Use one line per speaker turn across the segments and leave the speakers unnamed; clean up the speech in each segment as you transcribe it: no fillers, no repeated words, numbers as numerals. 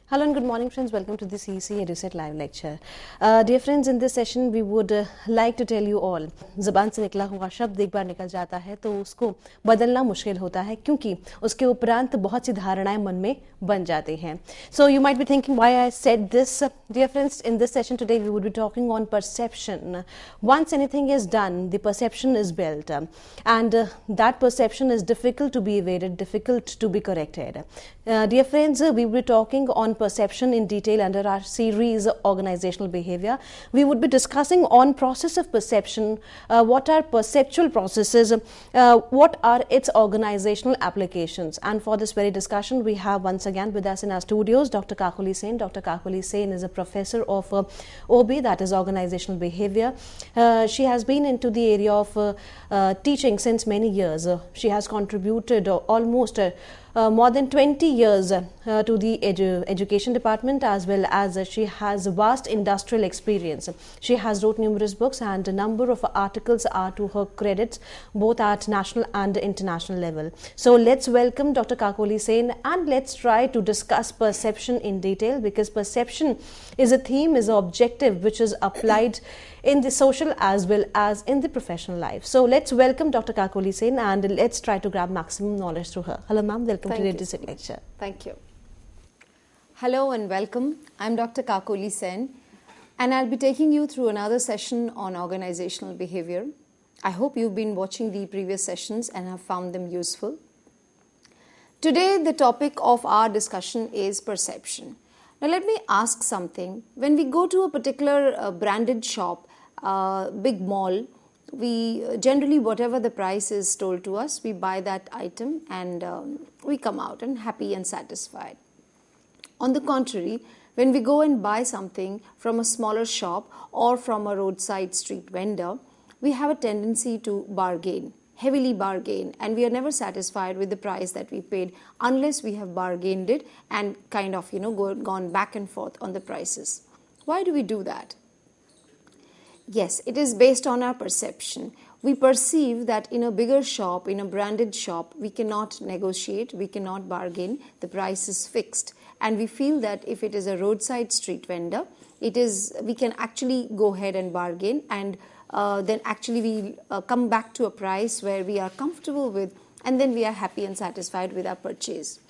Hello and good morning friends, welcome to the CEC EduSet live lecture. Dear friends, in this session we would like to tell you all, ज़बान से निकला हुआ शब्द एक बार निकल जाता है तो उसको बदलना मुश्किल होता है क्योंकि उसके उपरांत बहुत सी धारणाएं मन में बन जाती हैं. So you might be thinking why I said this. Dear friends, in this session today we would be talking on perception. Once anything is done, the perception is built and that perception is difficult to be evaded, difficult to be corrected. Dear friends, we will be talking on perception in detail under our series Organizational Behavior. We would be discussing on process of perception, what are perceptual processes, what are its organizational applications. And for this very discussion, we have once again with us in our studios Dr. Kakuli Sen. Dr. Kakuli Sen is a professor of OB, that is Organizational Behavior. She has been into the area of teaching since many years. She has contributed almost more than 20 years to the education department, as well as she has vast industrial experience. She has wrote numerous books and a number of articles are to her credits both at national and international level. So let's welcome Dr. Kakuli Sen and let's try to discuss perception in detail, because perception is a theme, is an objective which is applied in the social as well as in the professional life. So let's welcome Dr. Kakuli Sen and let's try to grab maximum knowledge through her. Hello ma'am, welcome to the EduSet lecture.
Thank you. Hello and welcome. I'm Dr. Kakuli Sen and I'll be taking you through another session on organizational behavior. I hope you've been watching the previous sessions and have found them useful. Today the topic of our discussion is perception. Now let me ask something. When we go to a particular branded shop, big mall, we generally, whatever the price is told to us, we buy that item and we come out and happy and satisfied. On the contrary, when we go and buy something from a smaller shop or from a roadside street vendor, we have a tendency to bargain, heavily bargain, and we are never satisfied with the price that we paid unless we have bargained it and kind of, gone back and forth on the prices. Why do we do that? Yes, it is based on our perception. We perceive that in a bigger shop, in a branded shop, we cannot negotiate, we cannot bargain, the price is fixed. And we feel that if it is a roadside street vendor, we can actually go ahead and bargain, and then actually we come back to a price where we are comfortable with, and then we are happy and satisfied with our purchase.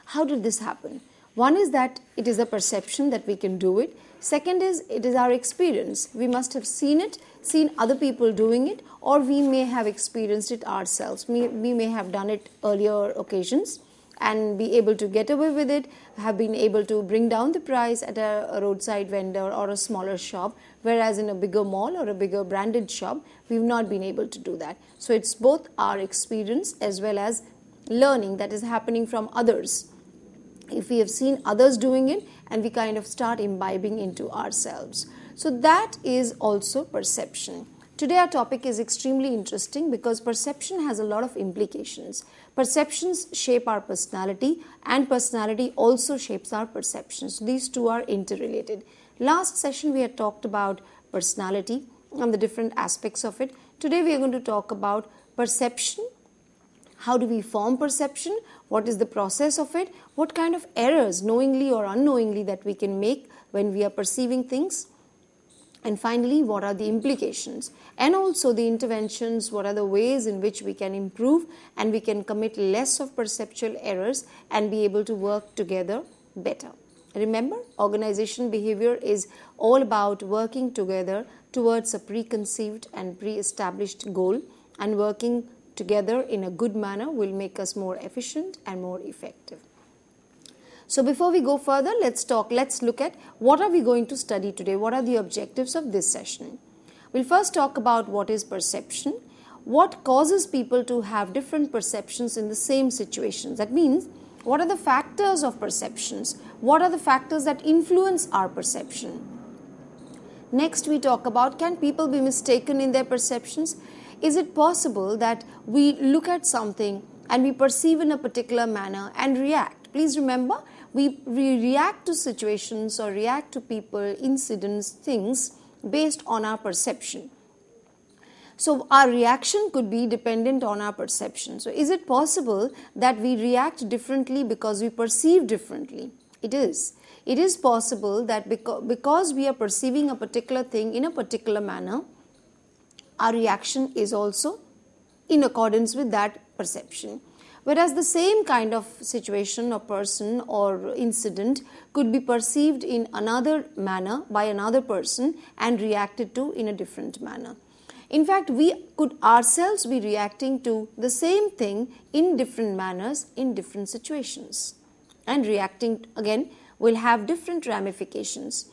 How did this happen? One is that it is a perception that we can do it. Second is, it is our experience. We must have seen it, seen other people doing it, or we may have experienced it ourselves. We may have done it earlier occasions and be able to get away with it, have been able to bring down the price at a roadside vendor or a smaller shop, whereas in a bigger mall or a bigger branded shop, we've not been able to do that. So it's both our experience as well as learning that is happening from others. If we have seen others doing it and we kind of start imbibing into ourselves. So that is also perception. Today our topic is extremely interesting because perception has a lot of implications. Perceptions shape our personality and personality also shapes our perceptions. These two are interrelated. Last session we had talked about personality and the different aspects of it. Today we are going to talk about perception. How do we form perception? What is the process of it? What kind of errors, knowingly or unknowingly, that we can make when we are perceiving things? And finally, what are the implications? And also the interventions, what are the ways in which we can improve and we can commit less of perceptual errors and be able to work together better. Remember, organizational behavior is all about working together towards a preconceived and pre-established goal, and working together in a good manner will make us more efficient and more effective. So before we go further, let's look at what are we going to study today, what are the objectives of this session. We'll first talk about what is perception, what causes people to have different perceptions in the same situations. That means, what are the factors of perceptions, what are the factors that influence our perception. Next we talk about, can people be mistaken in their perceptions? Is it possible that we look at something and we perceive in a particular manner and react? Please remember, we react to situations or react to people, incidents, things based on our perception. So our reaction could be dependent on our perception. So is it possible that we react differently because we perceive differently? It is. It is possible that because we are perceiving a particular thing in a particular manner, our reaction is also in accordance with that perception. Whereas the same kind of situation or person or incident could be perceived in another manner by another person and reacted to in a different manner. In fact, we could ourselves be reacting to the same thing in different manners in different situations. And reacting again will have different ramifications.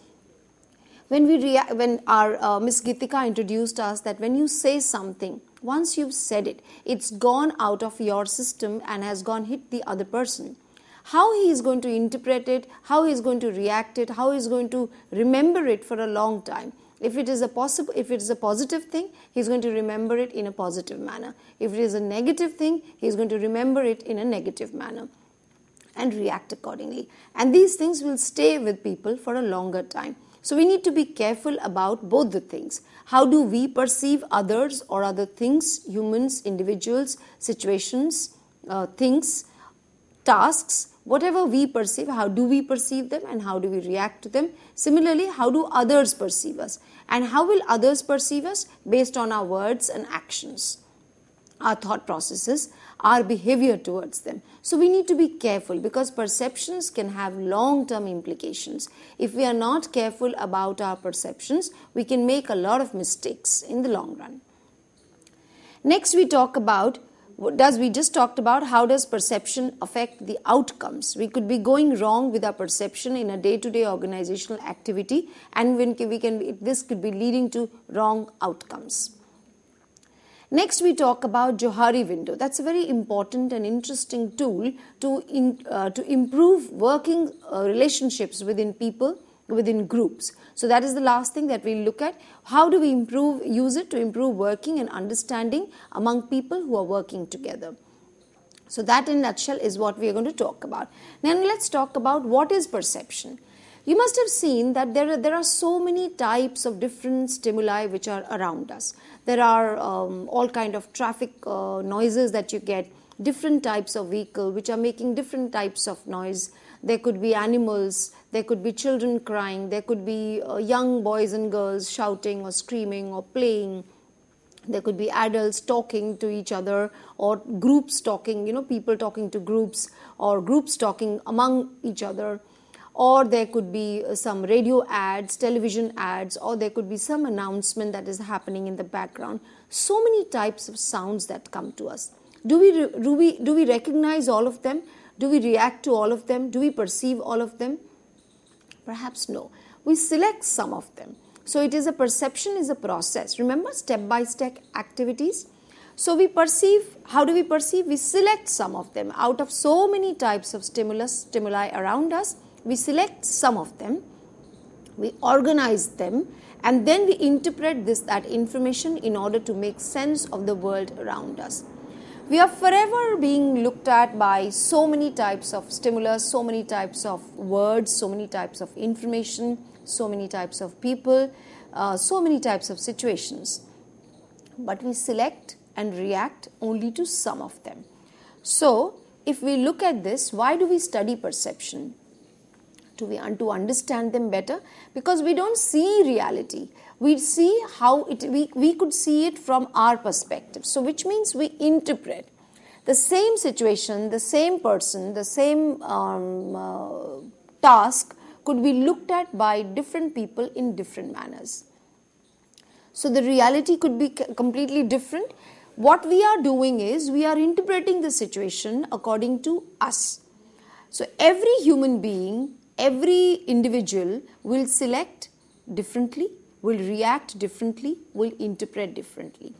When our Miss Gitika introduced us that when you say something, once you've said it, it's gone out of your system and has gone hit the other person. How he is going to interpret it, how he is going to react it, how he is going to remember it for a long time. If it is a positive thing, he is going to remember it in a positive manner. If it is a negative thing, he is going to remember it in a negative manner and react accordingly. And these things will stay with people for a longer time. So we need to be careful about both the things. How do we perceive others or other things, humans, individuals, situations, things, tasks, whatever we perceive, how do we perceive them and how do we react to them? Similarly, how do others perceive us? And how will others perceive us? Based on our words and actions, our thought processes, our behavior towards them. So we need to be careful because perceptions can have long-term implications. If we are not careful about our perceptions, we can make a lot of mistakes in the long run. Next, we talked about how does perception affect the outcomes. We could be going wrong with our perception in a day-to-day organizational activity, and this could be leading to wrong outcomes. Next, we talk about Johari Window. That's a very important and interesting tool to improve working relationships within people, within groups. So that is the last thing that we look at. How do we use it to improve working and understanding among people who are working together? So that in a nutshell is what we are going to talk about. Now let's talk about what is perception. You must have seen that there are so many types of different stimuli which are around us. There are all kind of traffic noises that you get, different types of vehicle which are making different types of noise. There could be animals, there could be children crying, there could be young boys and girls shouting or screaming or playing. There could be adults talking to each other or groups talking, people talking to groups or groups talking among each other. Or there could be some radio ads, television ads, or there could be some announcement that is happening in the background. So many types of sounds that come to us. Do we recognize all of them? Do we react to all of them? Do we perceive all of them? Perhaps no. We select some of them. So perception is a process. Remember, step-by-step activities. So we perceive, how do we perceive? We select some of them. Out of so many types of stimuli around us, we select some of them, we organize them, and then we interpret that information in order to make sense of the world around us. We are forever being looked at by so many types of stimulus, so many types of words, so many types of information, so many types of people, so many types of situations. But we select and react only to some of them. So, if we look at this, why do we study perception? To understand them better, because we don't see reality. We see we could see it from our perspective. So which means we interpret the same situation, the same person, the same task could be looked at by different people in different manners. So the reality could be completely different. What we are doing is we are interpreting the situation according to us. So every human being, every individual will select differently, will react differently, will interpret differently.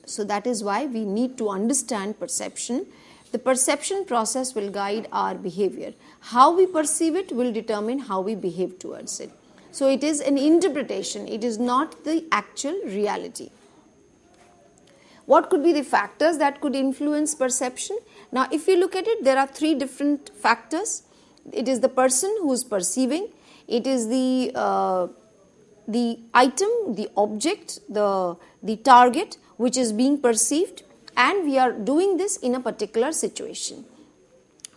So that is why we need to understand perception. The perception process will guide our behavior. How we perceive it will determine how we behave towards it. So it is an interpretation. It is not the actual reality. What could be the factors that could influence perception? Now, if you look at it, there are three different factors. It is the person who is perceiving. It is the the item, the object, the target which is being perceived, and we are doing this in a particular situation.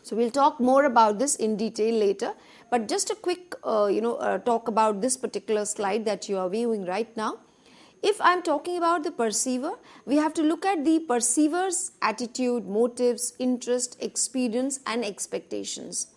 So we'll talk more about this in detail later, but just a quick talk about this particular slide that you are viewing right now. If I'm talking about the perceiver, we have to look at the perceiver's attitude, motives, interest, experience and expectations,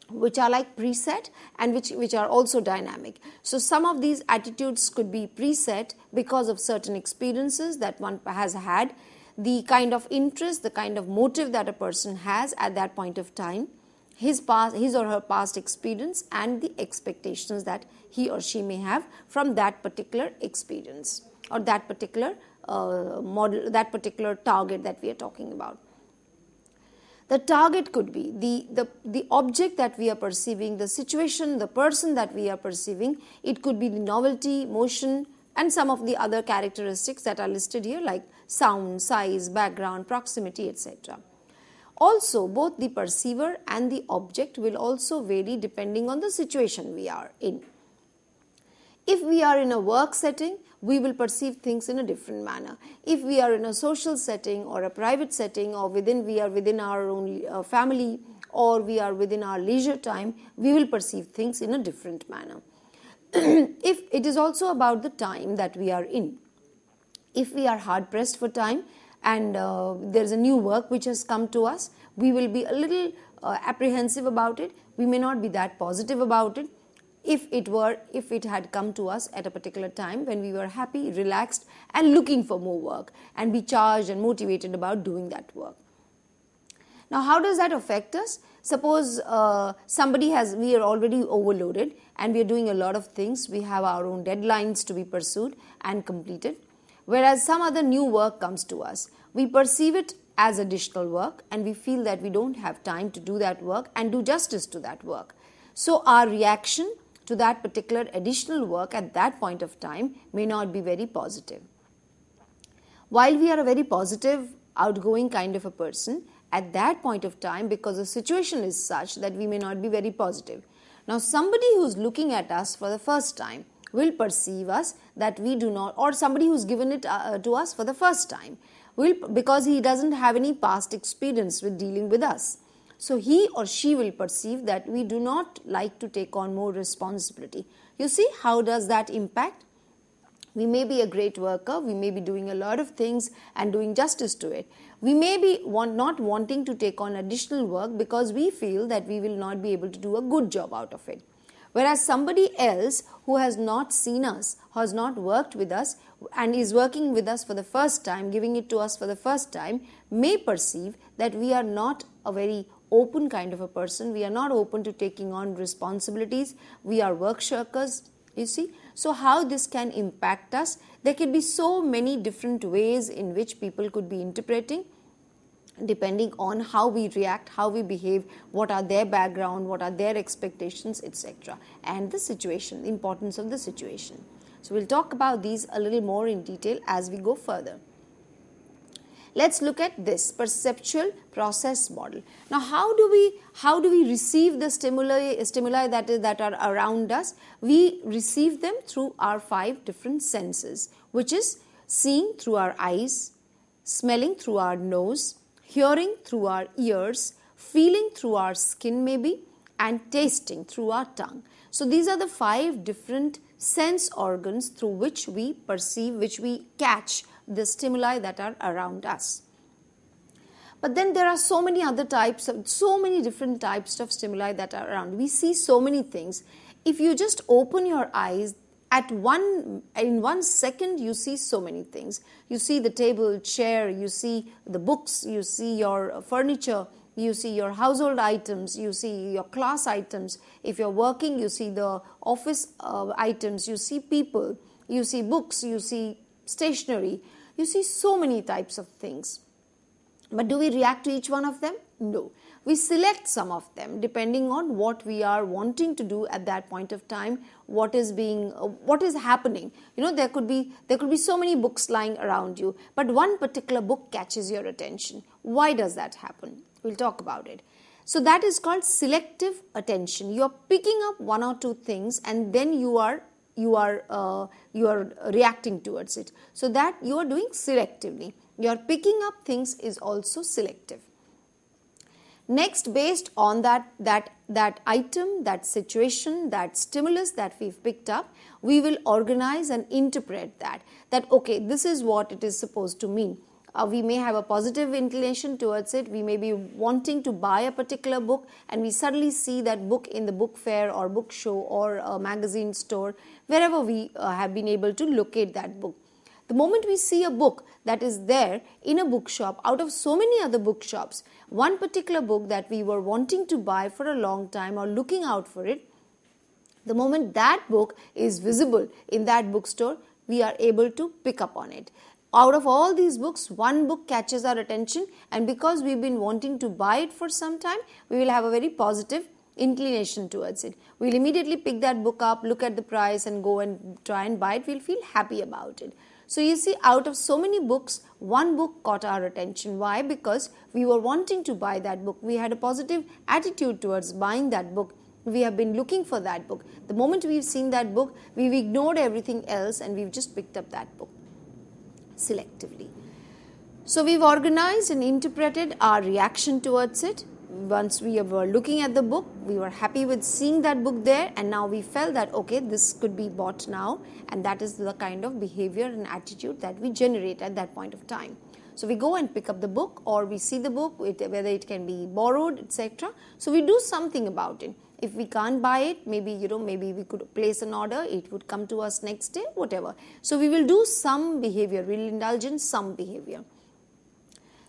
which are like preset and which are also dynamic. So some of these attitudes could be preset because of certain experiences that one has had, the kind of interest, the kind of motive that a person has at that point of time, his or her past experience and the expectations that he or she may have from that particular experience or that particular model, that particular target that we are talking about. The target could be the object that we are perceiving, the situation, the person that we are perceiving. It could be the novelty, motion, and some of the other characteristics that are listed here like sound, size, background, proximity, etc. Also, both the perceiver and the object will also vary depending on the situation we are in. If we are in a work setting, we will perceive things in a different manner. If we are in a social setting or a private setting, or we are within our own family, or we are within our leisure time, we will perceive things in a different manner. If it is also about the time that we are in. If we are hard pressed for time and there is a new work which has come to us, we will be a little apprehensive about it. We may not be that positive about it. If it had come to us at a particular time when we were happy, relaxed and looking for more work and be charged and motivated about doing that work. Now, how does that affect us? Suppose we are already overloaded and we are doing a lot of things. We have our own deadlines to be pursued and completed. Whereas some other new work comes to us. We perceive it as additional work and we feel that we don't have time to do that work and do justice to that work. So our reaction to that particular additional work at that point of time may not be very positive. While we are a very positive, outgoing kind of a person, at that point of time, because the situation is such that we may not be very positive. Now, somebody who's looking at us for the first time will perceive us that we do not, or somebody who's given it to us for the first time, because he doesn't have any past experience with dealing with us. So he or she will perceive that we do not like to take on more responsibility. You see, how does that impact? We may be a great worker, we may be doing a lot of things and doing justice to it. We may be not wanting to take on additional work because we feel that we will not be able to do a good job out of it. Whereas somebody else who has not seen us, has not worked with us and is working with us for the first time, giving it to us for the first time, may perceive that we are not a very open kind of a person. We are not open to taking on responsibilities. We are work shirkers, you see. So how this can impact us? There can be so many different ways in which people could be interpreting, depending on how we react, how we behave, what are their background, what are their expectations, etc. And the situation, the importance of the situation. So we'll talk about these a little more in detail as we go further. Let's look at this perceptual process model. Now, how do we receive the stimuli that are around us? We receive them through our 5 different senses, which is seeing through our eyes, smelling through our nose, hearing through our ears, feeling through our skin maybe, and tasting through our tongue. So these are the 5 different sense organs through which we perceive, which we catch the stimuli that are around us. But then there are so many different types of stimuli that are around. We see so many things. If you just open your eyes, in 1 second you see so many things. You see the table, chair, you see the books, you see your furniture, you see your household items, you see your class items. If you're working, you see the office items, you see people, you see books, you see stationery. You see so many types of things. But do we react to each one of them? No. We select some of them depending on what we are wanting to do at that point of time, what is happening. You know, there could be so many books lying around you, but one particular book catches your attention. Why does that happen? We'll talk about it. So that is called selective attention. You are picking up 1 or 2 things and then you are you are reacting towards it. So that you are doing selectively. Your picking up things is also selective. Next, based on that item, that situation, that stimulus that we've picked up, we will organize and interpret that okay, this is what it is supposed to mean. We may have a positive inclination towards it. We may be wanting to buy a particular book, and we suddenly see that book in the book fair or book show or a magazine store, wherever we have been able to locate that book. The moment we see a book that is there in a bookshop out of so many other bookshops, one particular book that we were wanting to buy for a long time or looking out for it, the moment that book is visible in that bookstore, we are able to pick up on it. Out of all these books, one book catches our attention, and because we've been wanting to buy it for some time, we will have a very positive inclination towards it. We'll immediately pick that book up, look at the price and go and try and buy it. We'll feel happy about it. So you see, out of so many books, one book caught our attention. Why? Because we were wanting to buy that book. We had a positive attitude towards buying that book. We have been looking for that book. The moment we've seen that book, we've ignored everything else and we've just picked up that book selectively. So we've organized and interpreted our reaction towards it. Once we were looking at the book, we were happy with seeing that book there, and now we felt that okay, this could be bought now, and that is the kind of behavior and attitude that we generate at that point of time. So we go and pick up the book, or we see the book, whether it can be borrowed, etc. So we do something about it. If we can't buy it, maybe we could place an order, it would come to us next day, whatever. So we will do some behavior, we'll indulge in some behavior.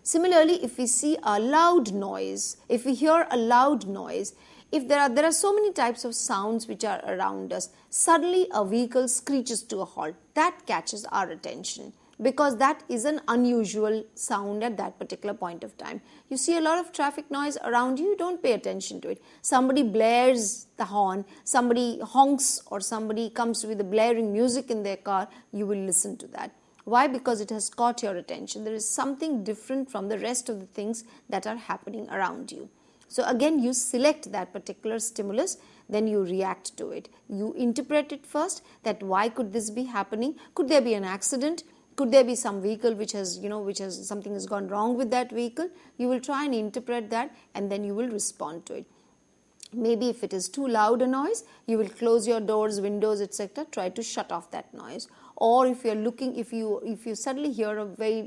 Similarly, if we see a loud noise, if we hear a loud noise, if there are so many types of sounds which are around us, suddenly a vehicle screeches to a halt, that catches our attention, because that is an unusual sound at that particular point of time. You see a lot of traffic noise around you, don't pay attention to it. Somebody blares the horn, somebody honks, or somebody comes with the blaring music in their car, you will listen to that. Why? Because it has caught your attention. There is something different from the rest of the things that are happening around you. So again, you select that particular stimulus, then you react to it. You interpret it first, that why could this be happening? Could there be an accident? Could there be some vehicle which has something has gone wrong with that vehicle? You will try and interpret that, and then you will respond to it. Maybe if it is too loud a noise, you will close your doors, windows, etc. Try to shut off that noise. Or if you suddenly hear a very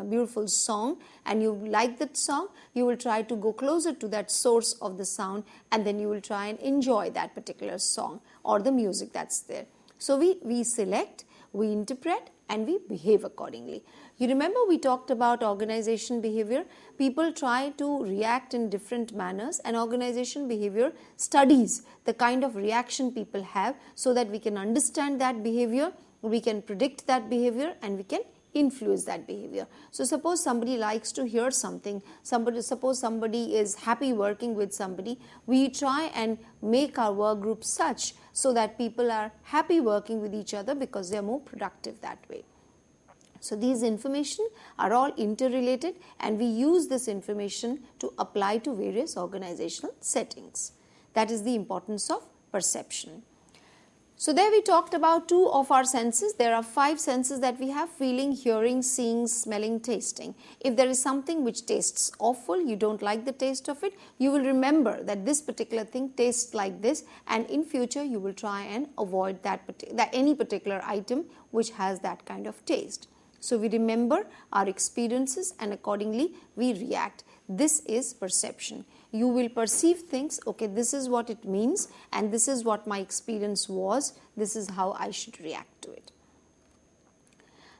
beautiful song and you like that song, you will try to go closer to that source of the sound, and then you will try and enjoy that particular song or the music that's there. So we select, we interpret, and we behave accordingly. You remember we talked about organization behavior. People try to react in different manners, and organization behavior studies the kind of reaction people have so that we can understand that behavior, we can predict that behavior, and we can influence that behavior. So suppose somebody likes to hear something, suppose somebody is happy working with somebody, we try and make our work group such so that people are happy working with each other because they are more productive that way. So these information are all interrelated, and we use this information to apply to various organizational settings. That is the importance of perception. So there we talked about 2 of our senses. There are 5 senses that we have: feeling, hearing, seeing, smelling, tasting. If there is something which tastes awful, you don't like the taste of it, you will remember that this particular thing tastes like this, and in future you will try and avoid any particular item which has that kind of taste. So we remember our experiences and accordingly we react. This is perception. You will perceive things, okay, this is what it means, and this is what my experience was, this is how I should react to it.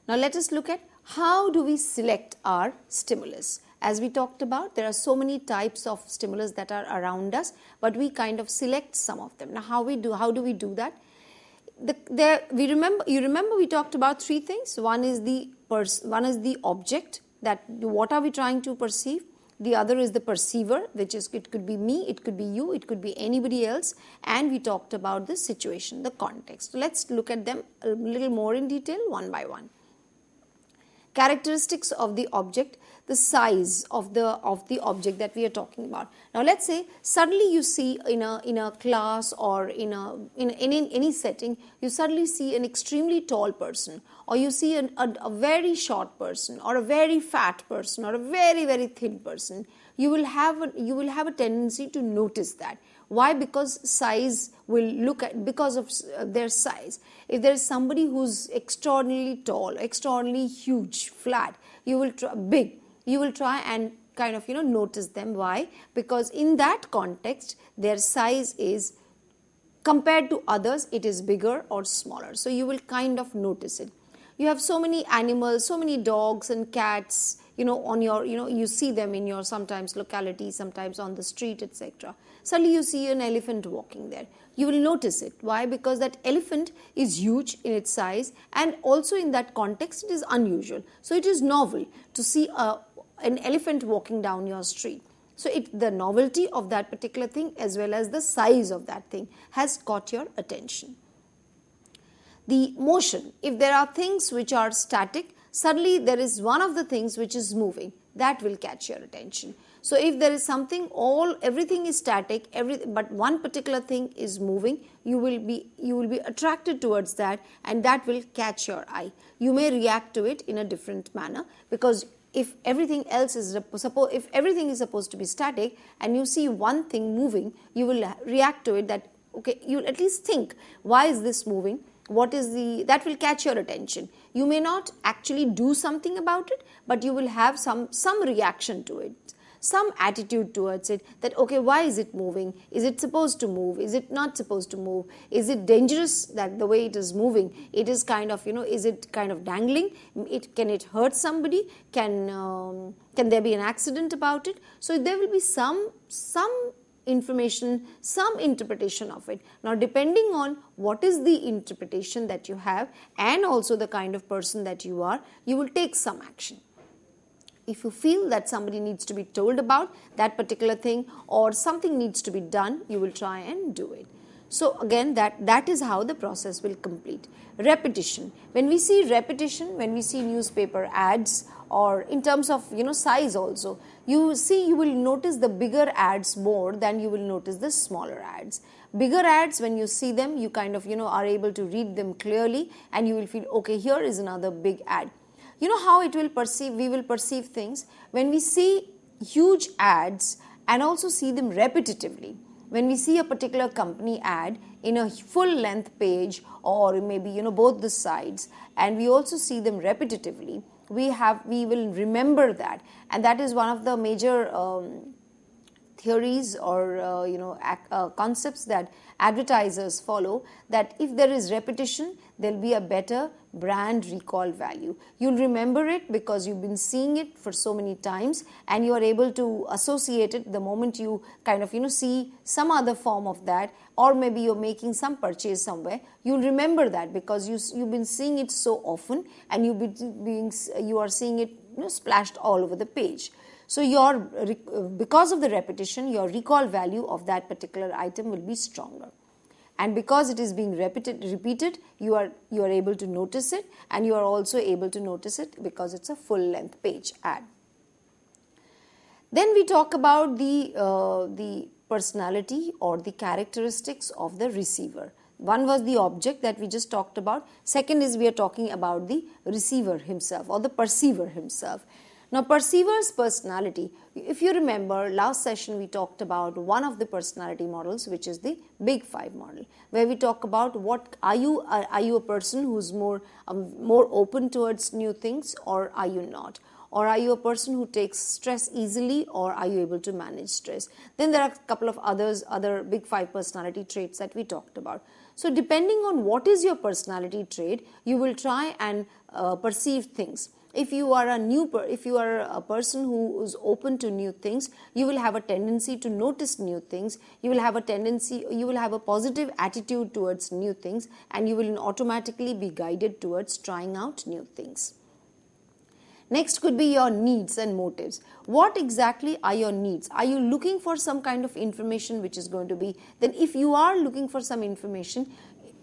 Now let us look at how do we select our stimulus. As we talked about, there are so many types of stimulus that are around us, but we kind of select some of them. Now how do we do that? You remember we talked about 3 things. One is the object, that what are we trying to perceive. The other is the perceiver, which is, it could be me, it could be you, it could be anybody else, and we talked about the situation, the context. So let's look at them a little more in detail, one by one. Characteristics of the object. the size of the object that we are talking about. Now let's say suddenly you see in a class or in any setting, you suddenly see an extremely tall person, or you see a very short person, or a very fat person, or a very very thin person. You will have a tendency to notice that. Why? Because size will look at, because of their size. If there is somebody who's extraordinarily tall, extraordinarily huge, flat, you will try and kind of notice them. Why? Because in that context their size is, compared to others, it is bigger or smaller. So you will kind of notice it. You have so many animals, so many dogs and cats, on your, you see them in your sometimes locality, sometimes on the street, etc. Suddenly you see an elephant walking there. You will notice it. Why? Because that elephant is huge in its size, and also in that context it is unusual. So it is novel to see an elephant walking down your street. So the novelty of that particular thing as well as the size of that thing has caught your attention. The motion, if there are things which are static, suddenly there is one of the things which is moving, that will catch your attention. So if there is something, everything is static, but one particular thing is moving, you will be attracted towards that, and that will catch your eye. You may react to it in a different manner, because if everything is supposed to be static and you see one thing moving, you will react to it, that okay, you at least think, why is this moving? That will catch your attention. You may not actually do something about it, but you will have some reaction to it, some attitude towards it, that okay, why is it moving? Is it supposed to move? Is it not supposed to move? Is it dangerous that the way it is moving? It is kind of, is it kind of dangling? Can it hurt somebody? Can there be an accident about it? So there will be some information, some interpretation of it. Now, depending on what is the interpretation that you have and also the kind of person that you are, you will take some action. If you feel that somebody needs to be told about that particular thing or something needs to be done, you will try and do it. So again, that is how the process will complete. Repetition. When we see repetition, when we see newspaper ads, or in terms of size also, you will notice the bigger ads more than you will notice the smaller ads. Bigger ads, when you see them, you kind of are able to read them clearly, and you will feel, okay, here is another big ad. You know how we will perceive things when we see huge ads and also see them repetitively. When we see a particular company ad in a full length page, or maybe both the sides, and we also see them repetitively, we will remember that, and that is one of the major theories or concepts that advertisers follow, that if there is repetition, there will be a better brand recall value. You'll remember it because you've been seeing it for so many times, and you are able to associate it the moment you kind of see some other form of that, or maybe you're making some purchase somewhere. You'll remember that because you've been seeing it so often, and you are seeing it splashed all over the page. So because of the repetition, your recall value of that particular item will be stronger. And because it is being repeated, you are able to notice it, and you are also able to notice it because it's a full length page ad. Then we talk about the personality or the characteristics of the receiver. One was the object that we just talked about. Second is we are talking about the receiver himself or the perceiver himself. Now, perceiver's personality, if you remember, last session we talked about one of the personality models, which is the Big Five model, where we talk about what are you a person who's more open towards new things, or are you not? Or are you a person who takes stress easily, or are you able to manage stress? Then there are a couple of other Big Five personality traits that we talked about. So depending on what is your personality trait, you will try and perceive things. If you are a person who is open to new things, you will have a tendency to notice new things. You will have a positive attitude towards new things, and you will automatically be guided towards trying out new things. Next could be your needs and motives. What exactly are your needs? Are you looking for some kind of information which is going to be, then if you are looking for some information,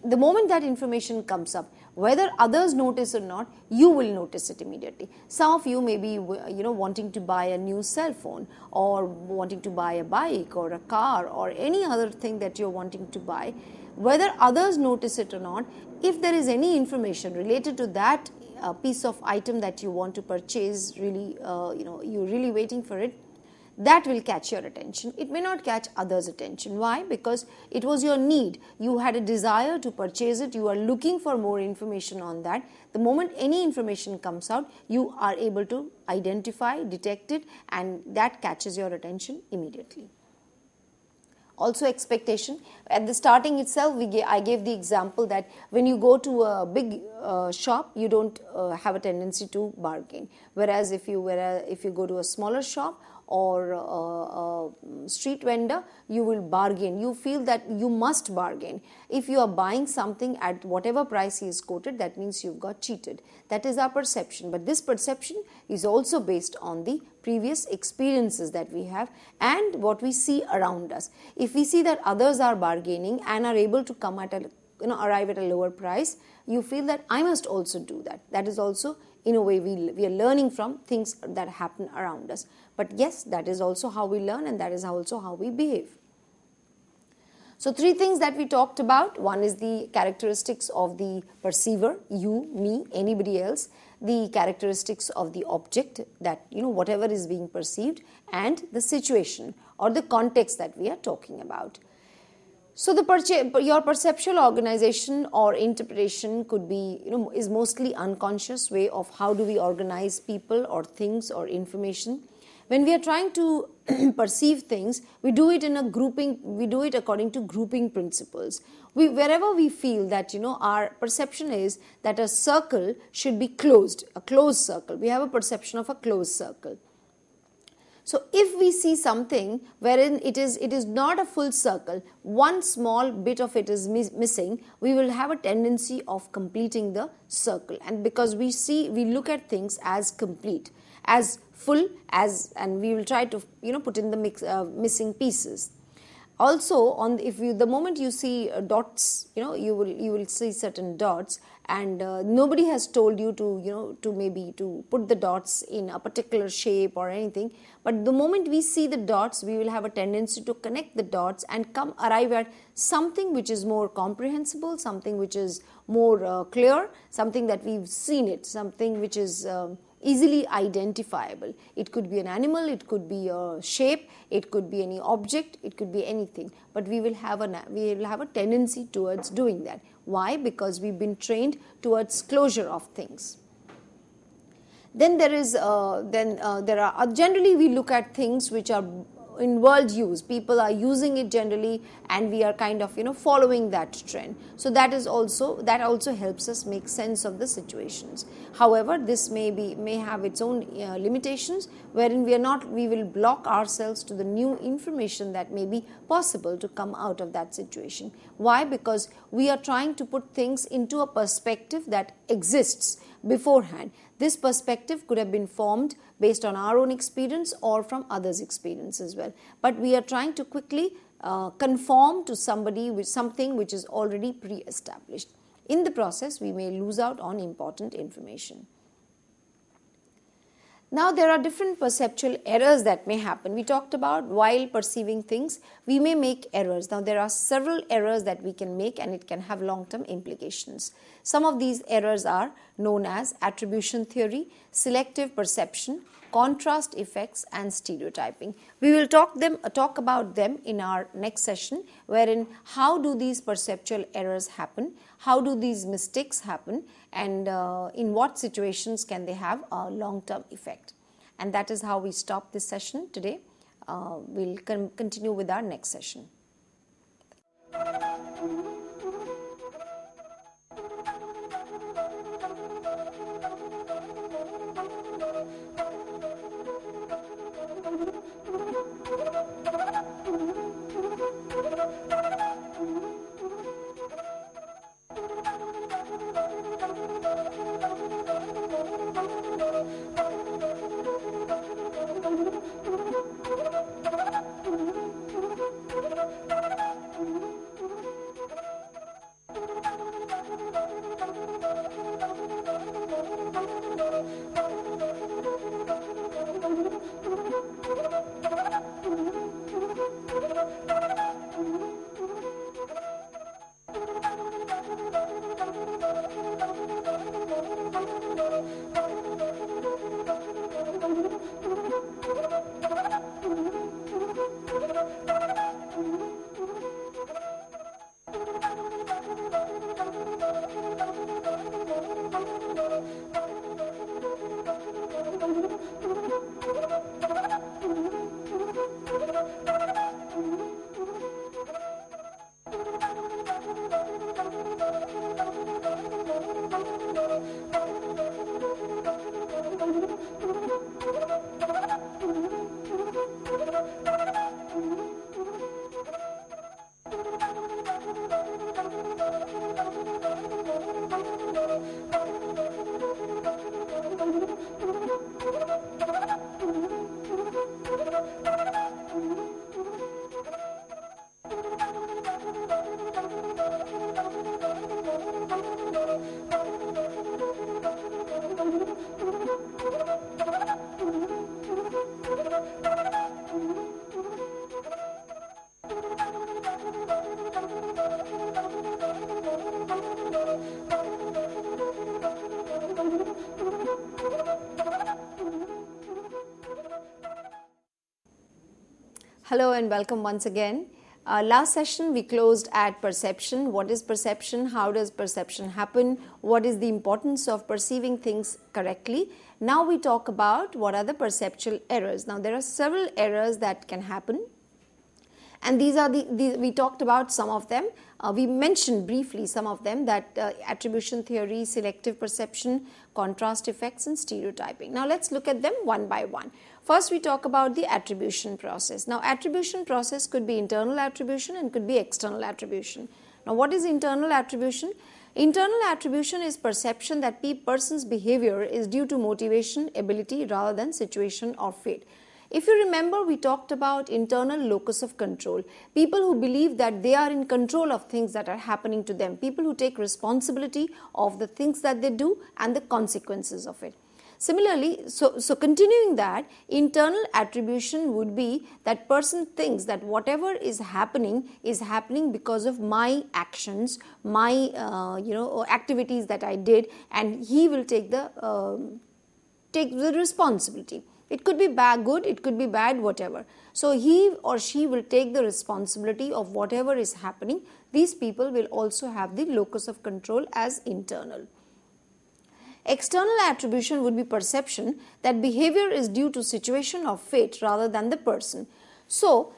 the moment that information comes up, whether others notice or not, you will notice it immediately. Some of you may be wanting to buy a new cell phone, or wanting to buy a bike or a car or any other thing that you're wanting to buy. Whether others notice it or not, if there is any information related to that piece of item that you want to purchase, really you're really waiting for it, that will catch your attention. It may not catch others' attention. Why? Because it was your need. You had a desire to purchase it. You are looking for more information on that. The moment any information comes out, you are able to identify, detect it, and that catches your attention immediately. Also, expectation. At the starting itself, I gave the example that when you go to a big shop, you don't have a tendency to bargain. Whereas if you go to a smaller shop or a street vendor, you will bargain. You feel that you must bargain. If you are buying something at whatever price he is quoted, that means you've got cheated. That is our perception. But this perception is also based on the previous experiences that we have and what we see around us. If we see that others are bargaining and are able to come at arrive at a lower price, you feel that I must also do that. That is also, in a way, we are learning from things that happen around us. But yes, that is also how we learn, and that is also how we behave. So 3 things that we talked about. One is the characteristics of the perceiver, you, me, anybody else. The characteristics of the object, that whatever is being perceived, and the situation or the context that we are talking about. So your perceptual organization or interpretation could be, is mostly unconscious way of how do we organize people or things or information. When we are trying to perceive things, we do it in a grouping, we do it according to grouping principles. Wherever we feel that, our perception is that a circle should be closed, a closed circle. We have a perception of a closed circle. So if we see something wherein it is not a full circle, one small bit of it is missing, we will have a tendency of completing the circle. And because we look at things as complete, as full, and we will try to put in the missing pieces. Also, the moment you see dots, you will see certain dots, and nobody has told you to put the dots in a particular shape or anything. But the moment we see the dots, we will have a tendency to connect the dots and arrive at something which is more comprehensible, something which is more clear, something that we've seen it, something which is easily identifiable. It could be an animal, it could be a shape, it could be any object, it could be anything. But we will have a tendency towards doing that. Why? Because we've been trained towards closure of things. Then there are generally we look at things which are in world use. People are using it generally, and we are kind of following that trend. So that also helps us make sense of the situations. However, this may have its own limitations, wherein we will block ourselves to the new information that may be possible to come out of that situation. Why? Because we are trying to put things into a perspective that exists beforehand. This perspective could have been formed based on our own experience or from others' experience as well. But we are trying to quickly conform to somebody with something which is already pre-established. In the process, we may lose out on important information. Now, there are different perceptual errors that may happen. We talked about while perceiving things, we may make errors. Now, there are several errors that we can make, and it can have long-term implications. Some of these errors are known as attribution theory, selective perception, contrast effects, and stereotyping. We will talk about them in our next session, wherein how do these perceptual errors happen, how do these mistakes happen, and in what situations can they have a long-term effect. And that is how we stop this session today. We'll continue with our next session. Hello and welcome once again. Last session we closed at perception. What is perception? How does perception happen? What is the importance of perceiving things correctly? Now we talk about what are the perceptual errors. Now there are several errors that can happen, and these are we talked about some of them. We mentioned briefly some of them, that attribution theory, selective perception, contrast effects and stereotyping. Now let's look at them one by one. First we talk about the attribution process. Now attribution process could be internal attribution and could be external attribution. Now what is internal attribution? Internal attribution is perception that person's behavior is due to motivation, ability rather than situation or fate. If you remember, we talked about internal locus of control. People who believe that they are in control of things that are happening to them. People who take responsibility of the things that they do and the consequences of it. Similarly, so continuing that, internal attribution would be that person thinks that whatever is happening because of my actions, my activities that I did, and he will take the responsibility. It could be bad, good, it could be bad, whatever. So he or she will take the responsibility of whatever is happening. These people will also have the locus of control as internal. External attribution would be perception that behavior is due to situation or fate rather than the person. So,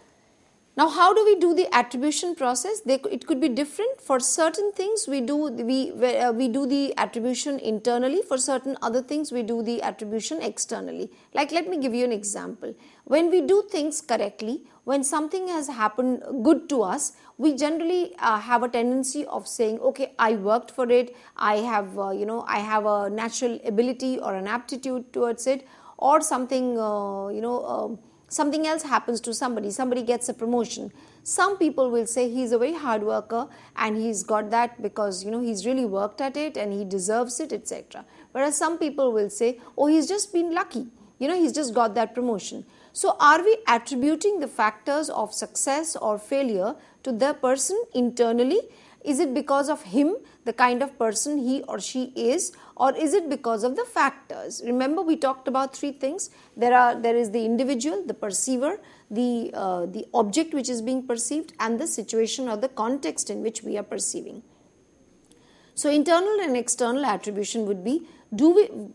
now how do we do the attribution process? It could be different. For certain things we do the attribution internally. For certain other things we do the attribution externally. Like, let me give you an example. When we do things correctly, when something has happened good to us, we generally have a tendency of saying, okay, I worked for it, I have a natural ability or an aptitude towards it, or something something else happens to somebody gets a promotion. Some people will say he's a very hard worker and he's got that because he's really worked at it and he deserves it, etc. Whereas some people will say, oh, he's just been lucky, he's just got that promotion. So are we attributing the factors of success or failure to the person internally? Is it because of him, the kind of person he or she is, or is it because of the factors? Remember, we talked about three things. There is the individual, the perceiver, the object which is being perceived, and the situation or the context in which we are perceiving. So internal and external attribution would be,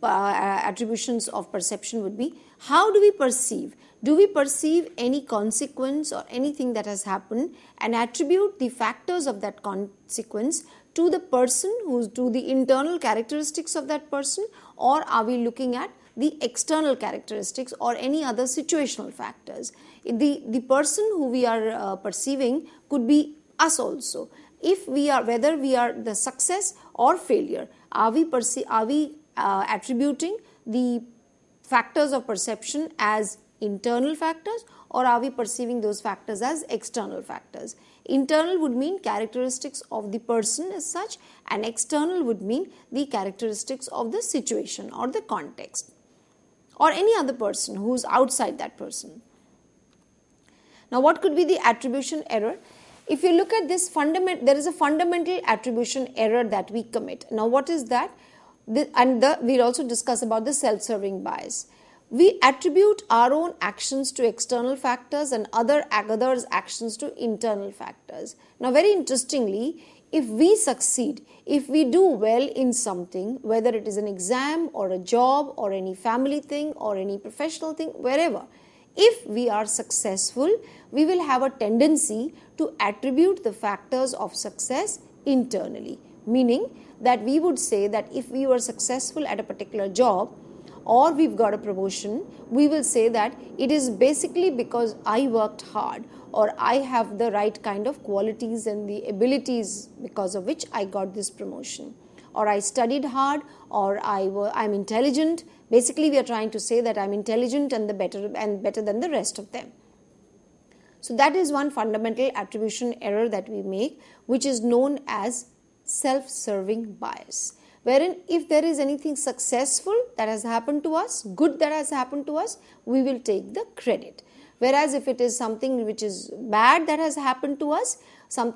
attributions of perception would be, how do we perceive? Do we perceive any consequence or anything that has happened and attribute the factors of that consequence to the person, to the internal characteristics of that person, or are we looking at the external characteristics or any other situational factors? The person who we are perceiving could be us also. Whether we are the success or failure, are we attributing the factors of perception as internal factors, or are we perceiving those factors as external factors? Internal would mean characteristics of the person as such, and external would mean the characteristics of the situation or the context, or any other person who is outside that person. Now, what could be the attribution error? If you look at this there is a fundamental attribution error that we commit. Now, what is that? We'll also discuss about the self-serving bias. We attribute our own actions to external factors and others' actions to internal factors. Now, very interestingly, if we succeed, if we do well in something, whether it is an exam or a job or any family thing or any professional thing, wherever, if we are successful, we will have a tendency to attribute the factors of success internally. Meaning that we would say that if we were successful at a particular job, or we've got a promotion, we will say that it is basically because I worked hard, or I have the right kind of qualities and the abilities because of which I got this promotion, or I studied hard, or I'm intelligent. Basically, we are trying to say that I'm intelligent and better than the rest of them. So that is one fundamental attribution error that we make, which is known as self-serving bias. Wherein if there is anything successful that has happened to us, good that has happened to us, we will take the credit. Whereas if it is something which is bad that has happened to us, some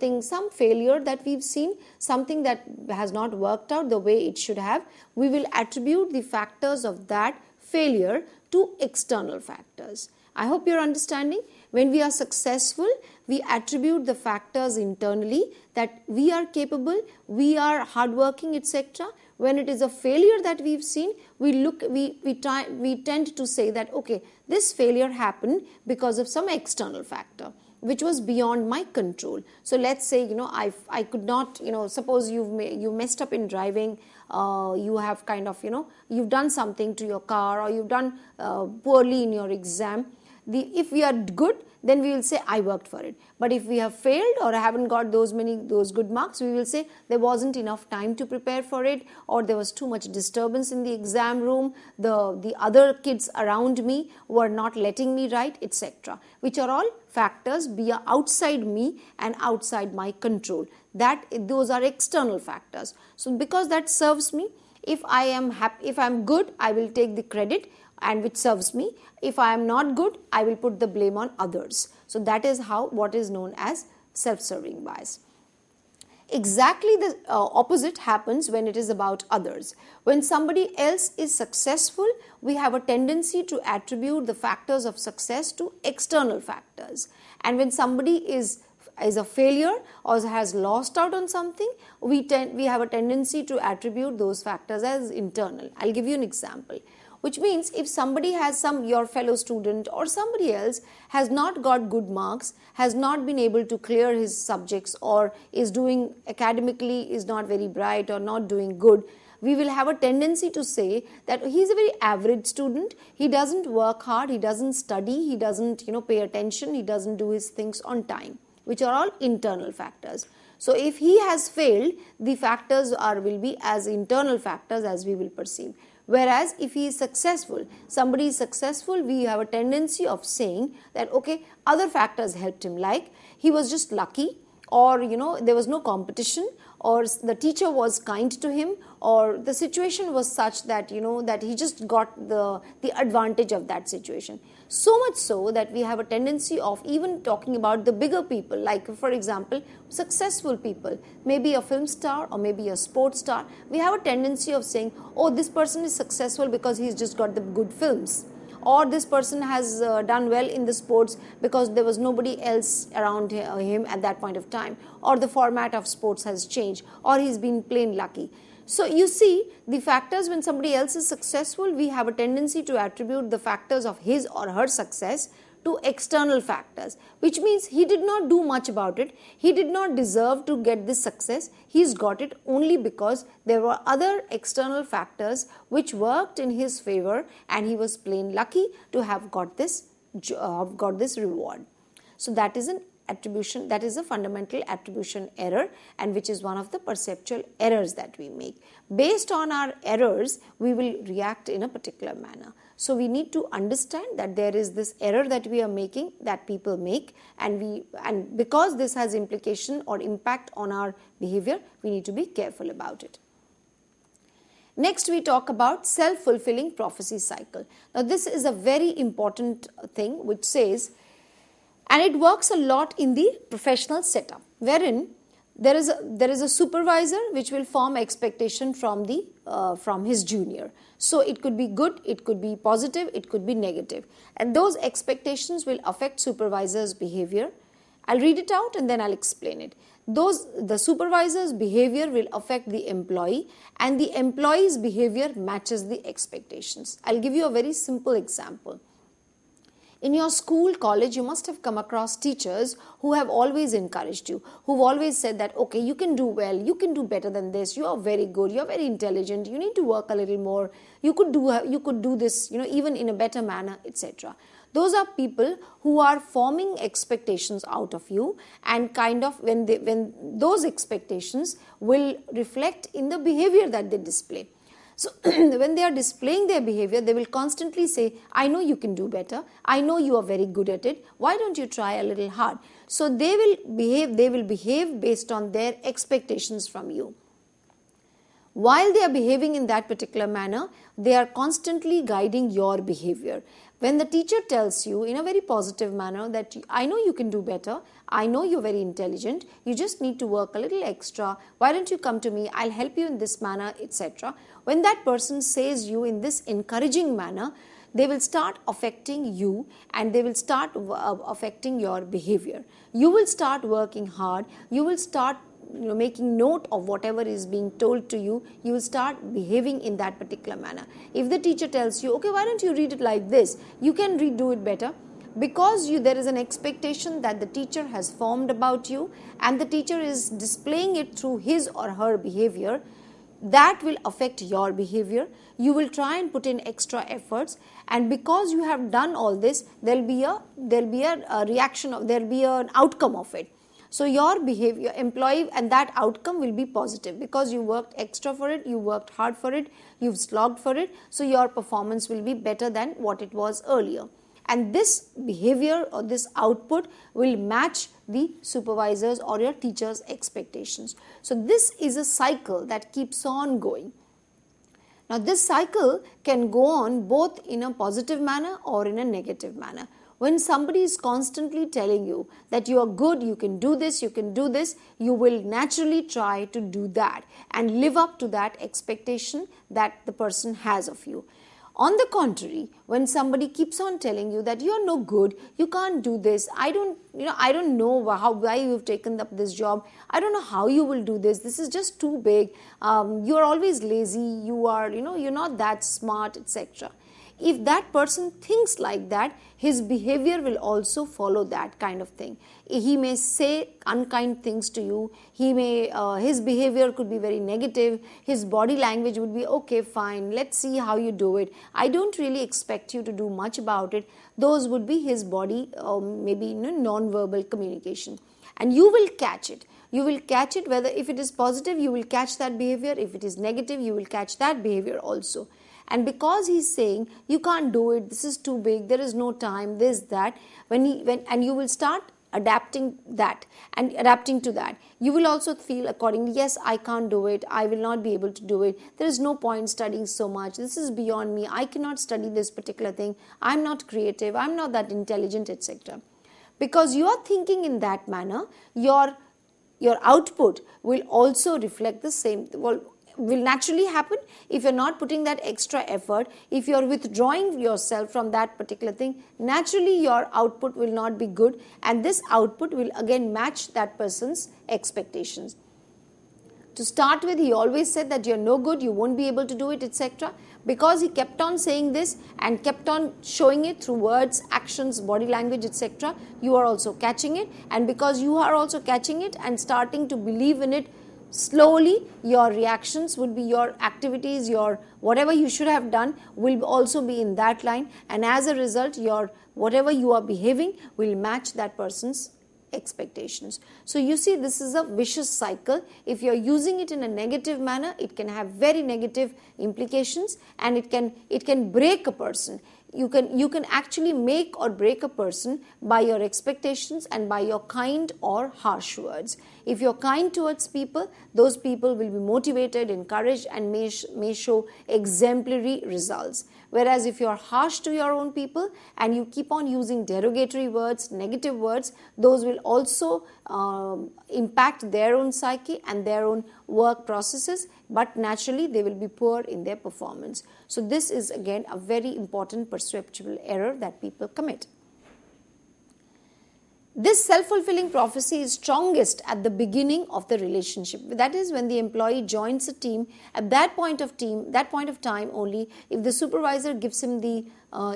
failure that we've seen, something that has not worked out the way it should have, we will attribute the factors of that failure to external factors. I hope you're understanding. When we are successful, we attribute the factors internally that we are capable, we are hardworking, etc. When it is a failure that we've seen, we tend to say that, okay, this failure happened because of some external factor which was beyond my control. So let's say, I could not, suppose you messed up in driving, you have kind of, you've done something to your car, or you've done poorly in your exam. If we are good, then we will say, I worked for it. But if we have failed or haven't got those good marks, we will say there wasn't enough time to prepare for it, or there was too much disturbance in the exam room, the other kids around me were not letting me write, etc. Which are all factors outside me and outside my control. Those are external factors. So because that serves me, if I am happy, if I am good, I will take the credit, and which serves me. If I am not good, I will put the blame on others. So that is what is known as self-serving bias. Exactly the opposite happens when it is about others. When somebody else is successful, we have a tendency to attribute the factors of success to external factors. And when somebody is a failure or has lost out on something, we have a tendency to attribute those factors as internal. I'll give you an example. Which means if somebody has your fellow student or somebody else has not got good marks, has not been able to clear his subjects, or is doing academically, is not very bright or not doing good, we will have a tendency to say that he's a very average student, he doesn't work hard, he doesn't study, he doesn't pay attention, he doesn't do his things on time, which are all internal factors. So if he has failed, the factors will be as internal factors as we will perceive. Whereas if he is successful, somebody is successful, we have a tendency of saying that, okay, other factors helped him, like he was just lucky, or there was no competition, or the teacher was kind to him, or the situation was such that that he just got the advantage of that situation. So much so that we have a tendency of even talking about the bigger people, like for example successful people, maybe a film star or maybe a sports star. We have a tendency of saying, oh, this person is successful because he's just got the good films, or this person has done well in the sports because there was nobody else around him at that point of time, or the format of sports has changed, or he's been plain lucky. So you see, the factors when somebody else is successful, we have a tendency to attribute the factors of his or her success to external factors, which means he did not do much about it, he did not deserve to get this success, he's got it only because there were other external factors which worked in his favor, and he was plain lucky to have got this reward. So that is an attribution, that is a fundamental attribution error, and which is one of the perceptual errors that we make. Based on our errors, we will react in a particular manner. So we need to understand that there is this error that we are making, that people make, and because this has implication or impact on our behavior, we need to be careful about it. Next, we talk about self-fulfilling prophecy cycle. Now, this is a very important thing which says, and it works a lot in the professional setup, wherein there is a supervisor which will form expectation from his junior. So it could be good, it could be positive, it could be negative, and those expectations will affect supervisor's behavior. I'll read it out and then I'll explain it. The supervisor's behavior will affect the employee, and the employee's behavior matches the expectations. I'll give you a very simple example. In your school, college, you must have come across teachers who have always encouraged you, who've always said that, okay, you can do well, you can do better than this, you are very good, you are very intelligent, you need to work a little more, you could do this, even in a better manner, etc. Those are people who are forming expectations out of you, and kind of when those expectations will reflect in the behavior that they display. So when they are displaying their behavior, they will constantly say, I know you can do better, I know you are very good at it, why don't you try a little hard? So they will behave based on their expectations from you. While they are behaving in that particular manner, they are constantly guiding your behavior. When the teacher tells you in a very positive manner that I know you can do better, I know you're very intelligent, you just need to work a little extra, why don't you come to me, I'll help you in this manner, etc. When that person says you in this encouraging manner, they will start affecting you, and they will start affecting your behavior. You will start working hard, you will start making note of whatever is being told to you, you will start behaving in that particular manner. If the teacher tells you, okay, why don't you read it like this, you can redo it better, because there is an expectation that the teacher has formed about you, and the teacher is displaying it through his or her behavior. That will affect your behavior. You will try and put in extra efforts, and because you have done all this, there'll be a reaction, there'll be an outcome of it. So your behavior, employee, and that outcome will be positive, because you worked extra for it, you worked hard for it, you've slogged for it, so your performance will be better than what it was earlier. And this behavior or this output will match the supervisor's or your teacher's expectations. So this is a cycle that keeps on going. Now this cycle can go on both in a positive manner or in a negative manner. When somebody is constantly telling you that you are good, you can do this, you will naturally try to do that and live up to that expectation that the person has of you. On the contrary, when somebody keeps on telling you that you are no good, you can't do this, I don't know why you've taken up this job, I don't know how you will do this, this is just too big, you are always lazy, you're not that smart, etc. If that person thinks like that, his behavior will also follow that kind of thing. He may say unkind things to you, his behavior could be very negative, his body language would be, okay, fine, let's see how you do it, I don't really expect you to do much about it. Those would be his body, maybe non-verbal communication. And you will catch it. You will catch it, whether if it is positive, you will catch that behavior, if it is negative, you will catch that behavior also. And because he's saying, you can't do it, this is too big, there is no time, this, that, and you will start adapting that and adapting to that. You will also feel accordingly, yes, I can't do it, I will not be able to do it, there is no point studying so much, this is beyond me, I cannot study this particular thing, I'm not creative, I'm not that intelligent, etc. Because you are thinking in that manner, your output will also reflect the same, will naturally happen if you're not putting that extra effort, if you're withdrawing yourself from that particular thing, naturally your output will not be good, and this output will again match that person's expectations. To start with, he always said that you're no good, you won't be able to do it, etc. Because he kept on saying this and kept on showing it through words, actions, body language, etc., you are also catching it, and because you are also catching it and starting to believe in it, slowly your reactions would be, your activities, your whatever you should have done will also be in that line, and as a result your whatever you are behaving will match that person's expectations. So you see, this is a vicious cycle. If you are using it in a negative manner, it can have very negative implications, and it can break a person. You can actually make or break a person by your expectations and by your kind or harsh words. If you're kind towards people, those people will be motivated, encouraged, and may show exemplary results. Whereas if you're harsh to your own people and you keep on using derogatory words, negative words, those will also impact their own psyche and their own work processes, but naturally they will be poor in their performance. So this is again a very important perceptual error that people commit. This self-fulfilling prophecy is strongest at the beginning of the relationship. That is, when the employee joins a team, at that point of time only, if the supervisor gives him the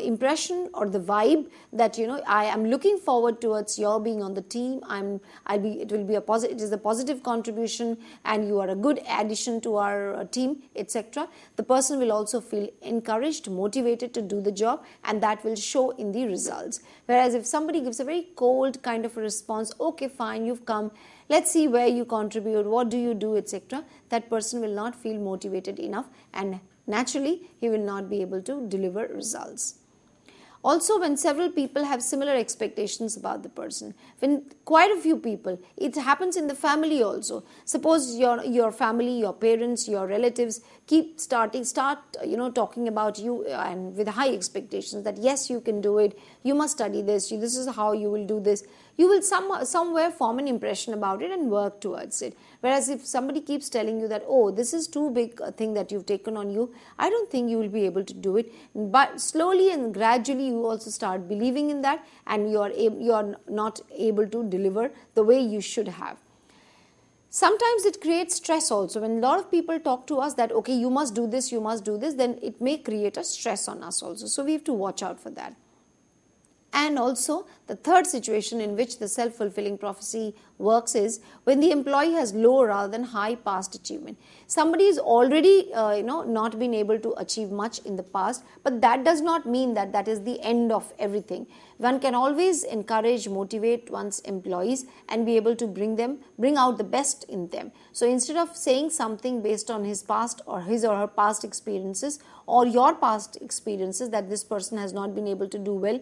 impression or the vibe that I am looking forward towards your being on the team, it is a positive contribution and you are a good addition to our team, etc. The person will also feel encouraged, motivated to do the job, and that will show in the results. Whereas if somebody gives a very cold kind of a response, okay, fine, you've come, let's see where you contribute, what do you do, etc., that person will not feel motivated enough, and naturally he will not be able to deliver results. Also, when several people have similar expectations about the person, when quite a few people, it happens in the family also. Suppose your family, your parents, your relatives start talking about you and with high expectations that yes, you can do it, you must study this, this is how you will do this. You will somewhere form an impression about it and work towards it. Whereas if somebody keeps telling you that, oh, this is too big a thing that you've taken on you, I don't think you will be able to do it. But slowly and gradually you also start believing in that, and you are not able to deliver the way you should have. Sometimes it creates stress also. When a lot of people talk to us that, okay, you must do this, then it may create a stress on us also. So we have to watch out for that. And also, the third situation in which the self-fulfilling prophecy works is when the employee has low rather than high past achievement. Somebody is already, not been able to achieve much in the past, but that does not mean that that is the end of everything. One can always encourage, motivate one's employees and be able to bring out the best in them. So instead of saying something based on his past or his or her past experiences or your past experiences that this person has not been able to do well,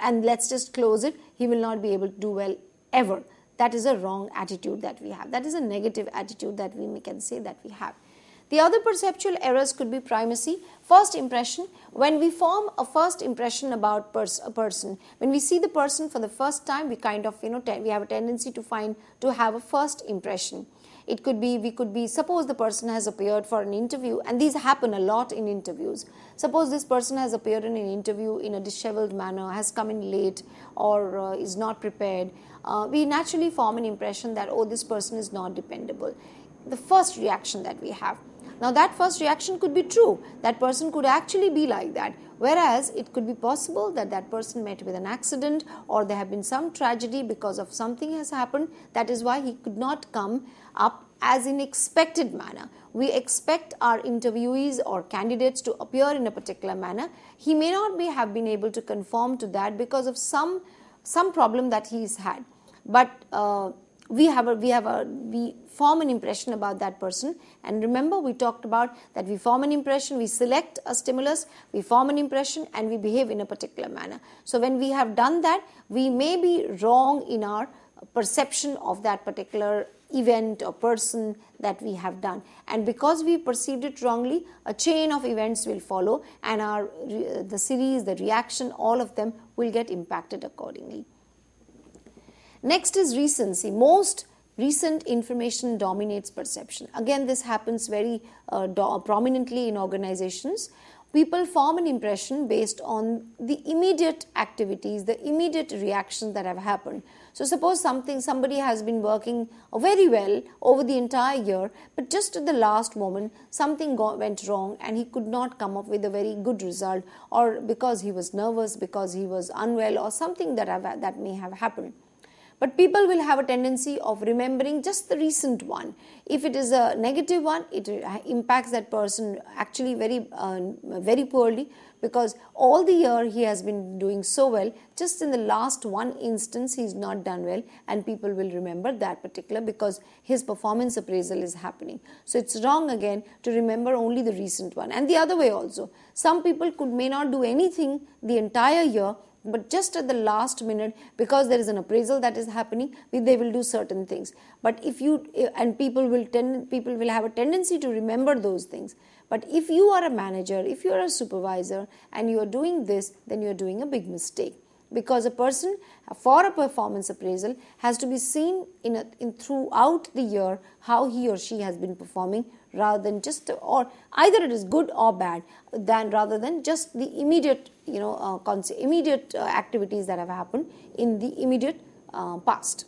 and let's just close it, he will not be able to do well ever. That is a wrong attitude that we have. That is a negative attitude that we can say that we have. The other perceptual errors could be primacy, first impression. When we form a first impression about a person, when we see the person for the first time, we kind of, we have a tendency to have a first impression. It could be, suppose the person has appeared for an interview, and these happen a lot in interviews. Suppose this person has appeared in an interview in a disheveled manner, has come in late, or is not prepared. We naturally form an impression that, oh, this person is not dependable. The first reaction that we have. Now, that first reaction could be true. That person could actually be like that. Whereas, it could be possible that that person met with an accident, or there have been some tragedy because of something has happened. That is why he could not come up as in expected manner. We expect our interviewees or candidates to appear in a particular manner. He may not have been able to conform to that because of some problem that he's had. But we form an impression about that person. And remember, we talked about that we form an impression, we select a stimulus, we form an impression, and we behave in a particular manner. So when we have done that, we may be wrong in our perception of that particular event or person that we have done. And because we perceived it wrongly, a chain of events will follow, and the series, the reaction, all of them will get impacted accordingly. Next is recency. Most recent information dominates perception. Again, this happens very prominently in organizations. People form an impression based on the immediate activities, the immediate reactions that have happened. So suppose somebody has been working very well over the entire year, but just at the last moment something went wrong and he could not come up with a very good result, or because he was nervous, because he was unwell, or something that may have happened. But people will have a tendency of remembering just the recent one. If it is a negative one, it impacts that person actually very poorly, because all the year he has been doing so well. Just in the last one instance, he is not done well, and people will remember that particular because his performance appraisal is happening. So it's wrong again to remember only the recent one. And the other way also. Some people may not do anything the entire year, but just at the last minute, because there is an appraisal that is happening, they will do certain things. But people will have a tendency to remember those things. But if you are a manager, if you are a supervisor, and you are doing this, then you are doing a big mistake. Because a person, for a performance appraisal, has to be seen in throughout the year how he or she has been performing, rather than just, or either it is good or bad, rather than just the immediate activities that have happened in the immediate past.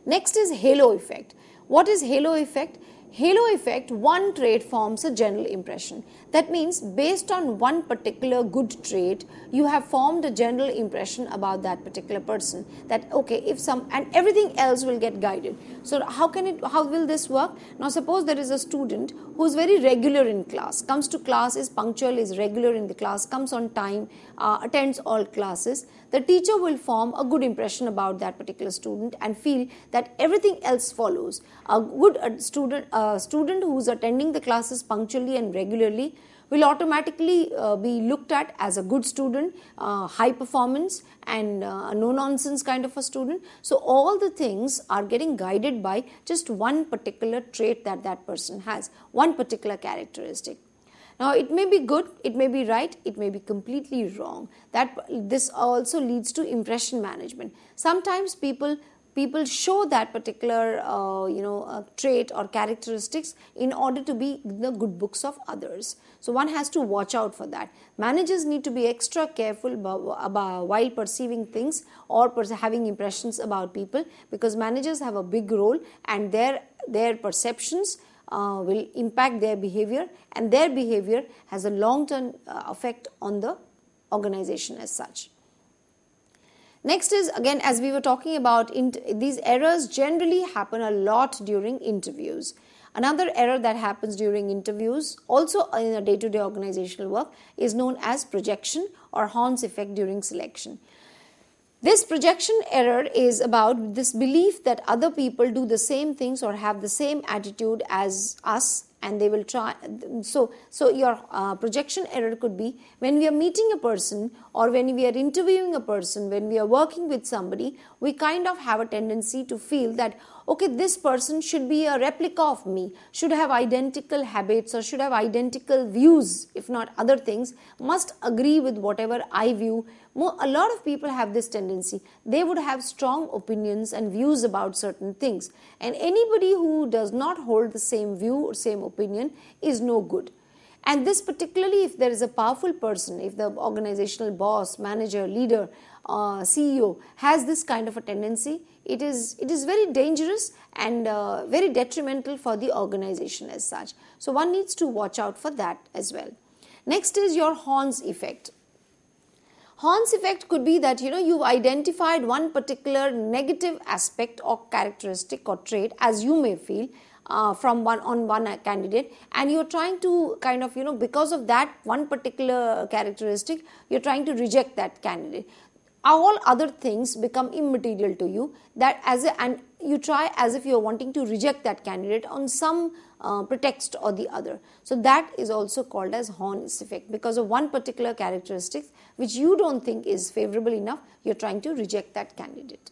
Next is halo effect. What is halo effect? Halo effect, one trait forms a general impression. That means based on one particular good trait, you have formed a general impression about that particular person. That okay, and everything else will get guided. So how will this work? Now suppose there is a student who is very regular in class, comes to class, is punctual, is regular in the class, comes on time, attends all classes. The teacher will form a good impression about that particular student and feel that everything else follows. A student who is attending the classes punctually and regularly will automatically be looked at as a good student, high performance, and no nonsense kind of a student. So all the things are getting guided by just one particular trait that that person has, one particular characteristic. Now it may be good, it may be right, it may be completely wrong. This also leads to impression management. Sometimes people show that particular trait or characteristics in order to be in the good books of others. So one has to watch out for that. Managers need to be extra careful about while perceiving things or having impressions about people, because managers have a big role, and their perceptions will impact their behavior, and their behavior has a long-term effect on the organization as such. Next is, again, as we were talking about, these errors generally happen a lot during interviews. Another error that happens during interviews, also in a day-to-day organizational work, is known as projection or Horn's effect during selection. This projection error is about this belief that other people do the same things or have the same attitude as us, and they will try. So your projection error could be when we are meeting a person, or when we are interviewing a person, when we are working with somebody, we kind of have a tendency to feel that, okay, this person should be a replica of me, should have identical habits, or should have identical views, if not other things, must agree with whatever I view. A lot of people have this tendency. They would have strong opinions and views about certain things. And anybody who does not hold the same view or same opinion is no good. And this particularly if there is a powerful person, if the organizational boss, manager, leader, CEO has this kind of a tendency, it is very dangerous and very detrimental for the organization as such. So one needs to watch out for that as well. Next is your Horn's effect. Horn's effect could be that you've identified one particular negative aspect or characteristic or trait, as you may feel, from one candidate, and you're trying to kind of because of that one particular characteristic, you're trying to reject that candidate. All other things become immaterial to you, and you try as if you're wanting to reject that candidate on some pretext or the other. So that is also called as Horn's effect. Because of one particular characteristic which you don't think is favorable enough, you're trying to reject that candidate.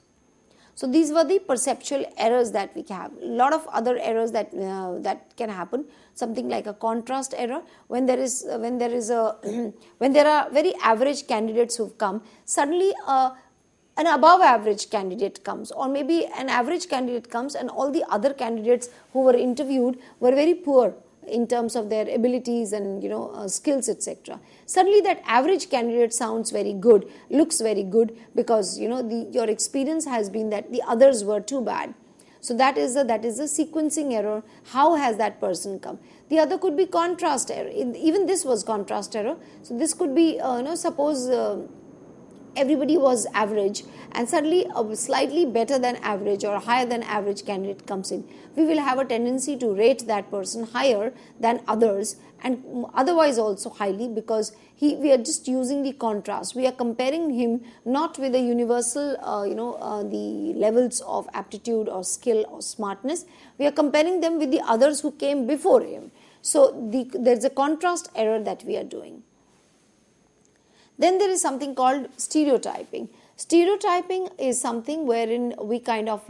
So these were the perceptual errors that we have. A lot of other errors that can happen. Something like a contrast error, when there are very average candidates who've come, suddenly an above average candidate comes, or maybe an average candidate comes, and all the other candidates who were interviewed were very poor in terms of their abilities and skills, etc. Suddenly that average candidate sounds very good, looks very good, because your experience has been that the others were too bad. So that is a sequencing error. How has that person come? The other could be contrast error. Even this was contrast error. So this could be suppose everybody was average, and suddenly a slightly better than average or higher than average candidate comes in. We will have a tendency to rate that person higher than others, and otherwise also highly, because we are just using the contrast. We are comparing him not with the universal the levels of aptitude or skill or smartness. We are comparing them with the others who came before him. So there's a contrast error that we are doing. Then there is something called stereotyping. Stereotyping is something wherein we kind of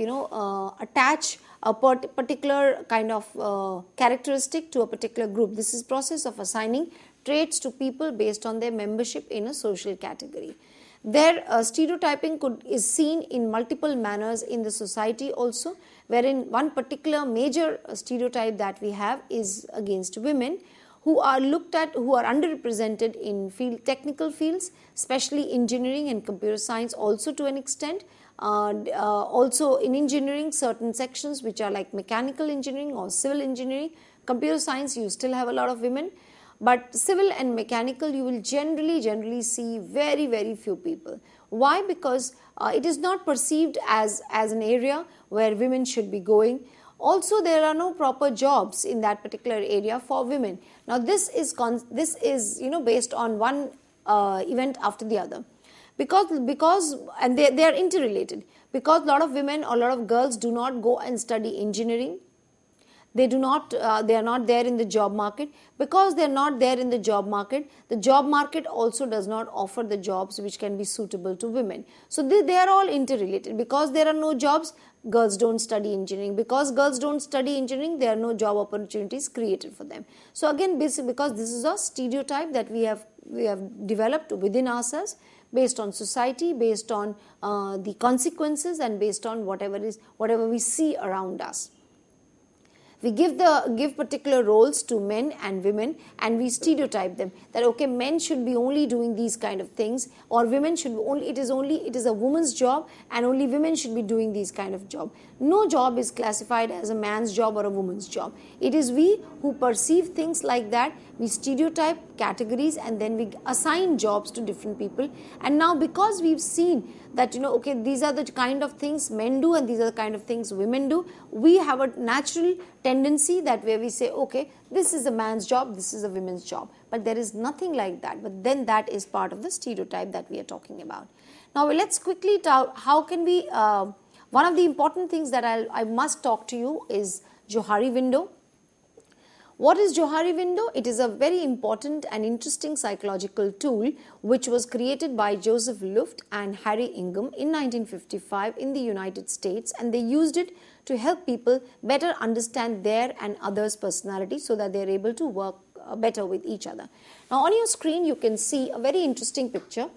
attach a particular kind of characteristic to a particular group. This is process of assigning traits to people based on their membership in a social category. Their stereotyping is seen in multiple manners in the society also, wherein one particular major stereotype that we have is against women, who are looked at, who are underrepresented in technical fields, especially engineering and computer science also to an extent. Also in engineering, certain sections which are like mechanical engineering or civil engineering. Computer science, you still have a lot of women, but civil and mechanical, you will generally see very, very few people. Why? Because it is not perceived as an area where women should be going. Also, there are no proper jobs in that particular area for women. Now, this is based on one event after the other, because and they are interrelated. Because a lot of women or a lot of girls do not go and study engineering. they are not there in the job market. Because they are not there in the job market also does not offer the jobs which can be suitable to women. So they are all interrelated. Because there are no jobs, girls don't study engineering. Because girls don't study engineering, there are no job opportunities created for them. So again, because this is a stereotype that we have developed within ourselves, based on society, based on the consequences, and based on whatever we see around us. We give particular roles to men and women, and we stereotype them that okay, men should be only doing these kind of things, or women should only it is a woman's job and only women should be doing these kind of job. No job is classified as a man's job or a woman's job. It is we who perceive things like that. We stereotype categories and then we assign jobs to different people. And now because we've seen that okay, these are the kind of things men do and these are the kind of things women do, we have a natural tendency that where we say okay, this is a man's job, this is a women's job. But there is nothing like that. But then that is part of the stereotype that we are talking about. Now let's quickly talk how can we one of the important things that I must talk to you is Johari window. What is Johari window? It is a very important and interesting psychological tool which was created by Joseph Luft and Harry Ingham in 1955 in the United States, and they used it to help people better understand their and others' personality so that they are able to work better with each other. Now on your screen you can see a very interesting picture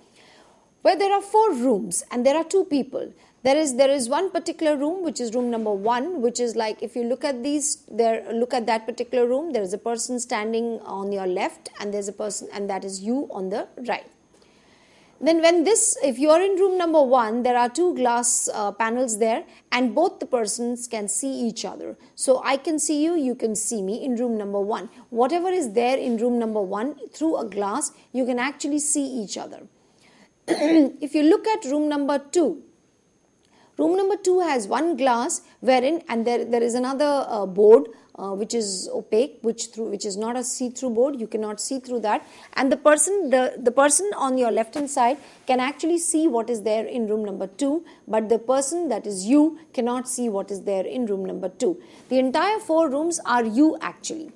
where there are 4 rooms and there are 2 people. There is one particular room which is room number 1, which is like if you look at look at that particular room, there is a person standing on your left and there's a person, and that is you on the right. Then if you are in room number 1, there are 2 glass panels there and both the persons can see each other. So I can see you, you can see me in room number 1. Whatever is there in room number 1, through a glass, you can actually see each other. If you look at room number 2, room number 2 has one glass wherein, and there is another board which is opaque, which is not a see-through board. You cannot see through that, and the person on your left hand side can actually see what is there in room number 2, but the person that is you cannot see what is there in room number 2. The entire 4 rooms are you actually.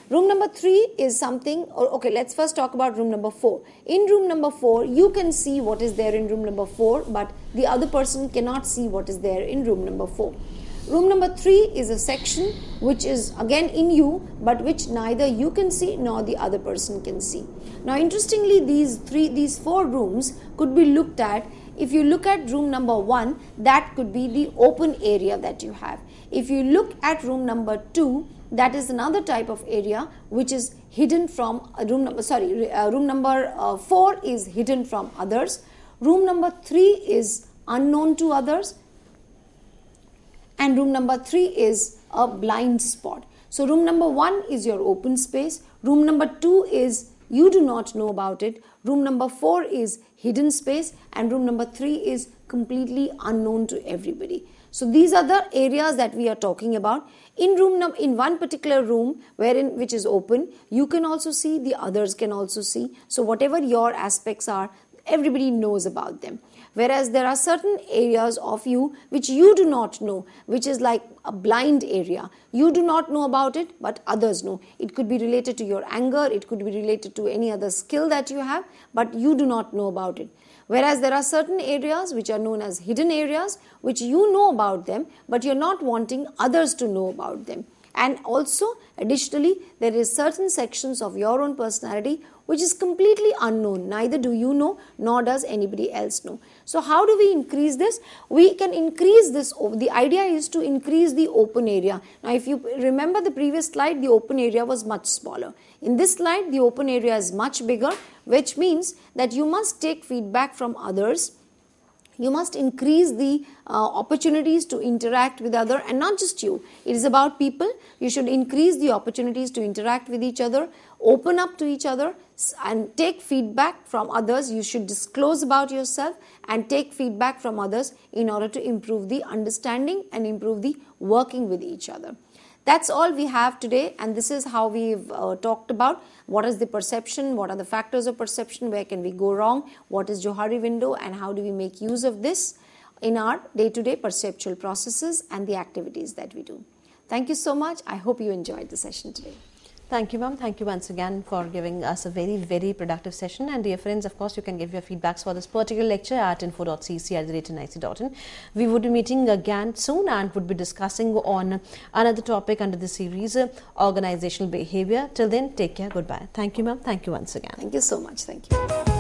Room number 3 is something, okay, let's first talk about room number 4. In room number 4, you can see what is there in room number 4, but the other person cannot see what is there in room number 4. Room number 3 is a section which is again in you, but which neither you can see nor the other person can see. Now, interestingly, these 4 rooms could be looked at. If you look at room number 1, that could be the open area that you have. If you look at room number 2, that is another type of area which is hidden from room number 4 is hidden from others. Room number 3 is unknown to others, and room number 3 is a blind spot. So room number 1 is your open space. Room number 2 is you do not know about it. Room number 4 is hidden space, and room number 3 is completely unknown to everybody. So these are the areas that we are talking about. In one particular room which is open, you can also see, the others can also see. So whatever your aspects are, everybody knows about them. Whereas there are certain areas of you which you do not know, which is like a blind area. You do not know about it, but others know. It could be related to your anger, it could be related to any other skill that you have, but you do not know about it. Whereas there are certain areas which are known as hidden areas, which you know about them, but you're not wanting others to know about them. And also, additionally, there is certain sections of your own personality which is completely unknown. Neither do you know, nor does anybody else know. So how do we increase this? We can increase this. The idea is to increase the open area. Now, if you remember the previous slide, the open area was much smaller. In this slide, the open area is much bigger, which means that you must take feedback from others. You must increase the opportunities to interact with others, and not just you. It is about people. You should increase the opportunities to interact with each other, open up to each other, and take feedback from others. You should disclose about yourself and take feedback from others in order to improve the understanding and improve the working with each other. That's all we have today, and this is how we've talked about what is the perception, what are the factors of perception, where can we go wrong, what is Johari window, and how do we make use of this in our day-to-day perceptual processes and the activities that we do. Thank you so much. I hope you enjoyed the session today.
Thank you, ma'am. Thank you once again for giving us a very, very productive session. And dear friends, of course, you can give your feedbacks for this particular lecture at info.cc@nic.in. We would be meeting again soon and would be discussing on another topic under the series, organizational behavior. Till then, take care. Goodbye. Thank you, ma'am. Thank you once again.
Thank you so much. Thank you.